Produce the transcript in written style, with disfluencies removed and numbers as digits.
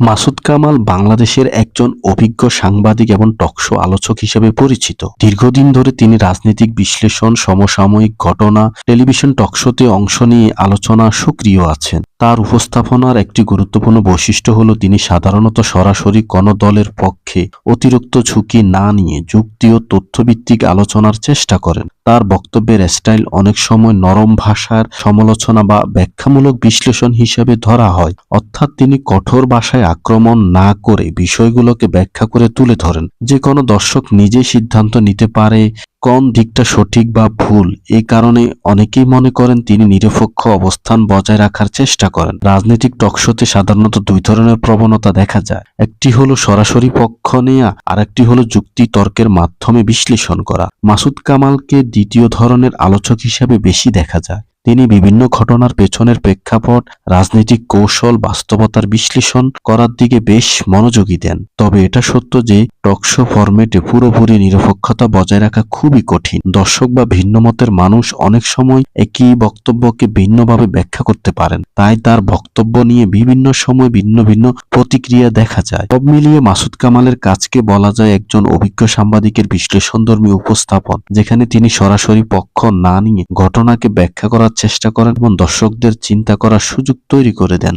মাসুদ কামাল বাংলাদেশের একজন অভিজ্ঞ সাংবাদিক এবং টকশো আলোচক হিসেবে পরিচিত। দীর্ঘদিন ধরে তিনি রাজনৈতিক বিশ্লেষণ, সমসাময়িক ঘটনা, টেলিভিশন টকশোতে অংশ নিয়ে আলোচনা সক্রিয় আছেন। তার উপস্থাপনার একটি গুরুত্বপূর্ণ বৈশিষ্ট্য হলো তিনি সাধারণত সরাসরি কোনো দলের পক্ষে অতিরিক্ত ঝুঁকি না নিয়ে যুক্তি ও তথ্যভিত্তিক আলোচনার চেষ্টা করেন। তার বক্তব্যের স্টাইল অনেক সময় নরম ভাষার সমালোচনা বা ব্যাখ্যামূলক বিশ্লেষণ হিসেবে ধরা হয়, অর্থাৎ তিনি কঠোর ভাষায় আক্রমণ না করে বিষয়গুলোকে ব্যাখ্যা করে তুলে ধরেন, যে কোনো দর্শক নিজেই সিদ্ধান্ত নিতে পারে কোন দিকটা সঠিক বা ভুল। এই কারণে অনেকেই মনে করেন তিনি নিরপেক্ষ অবস্থান বজায় রাখার চেষ্টা করেন। রাজনৈতিক টকশোতে সাধারণত দুই ধরনের প্রবণতা দেখা যায়। একটি হলো সরাসরি পক্ষ নেয়া, আর একটি হলো যুক্তি তর্কের মাধ্যমে বিশ্লেষণ করা। মাসুদ কামালকে দ্বিতীয় ধরনের আলোচক হিসেবে বেশি দেখা যায়। তিনি বিভিন্ন ঘটনার পেছনের প্রেক্ষাপট, রাজনৈতিক কৌশল, বাস্তবতার বিশ্লেষণ করার দিকে বেশ মনোযোগী দেন। তবে এটা সত্য যে টকশো ফরম্যাটে পুরোপুরি নিরপেক্ষতা বজায় রাখা খুবই কঠিন। দর্শক বা ভিন্ন মতের মানুষ অনেক সময় একই বক্তব্যকে ভিন্নভাবে ব্যাখ্যা করতে পারেন, তাই তার বক্তব্য নিয়ে বিভিন্ন সময় ভিন্ন ভিন্ন প্রতিক্রিয়া দেখা যায়। সব মিলিয়ে মাসুদ কামালের কাজকে বলা যায় একজন অভিজ্ঞ সাংবাদিকের বিশ্লেষণধর্মী উপস্থাপন, যেখানে তিনি সরাসরি পক্ষ না নিয়ে ঘটনাকে ব্যাখ্যা করার চেষ্টা করেন এবং দর্শকদের চিন্তা করার সুযোগ তৈরি করে দেন।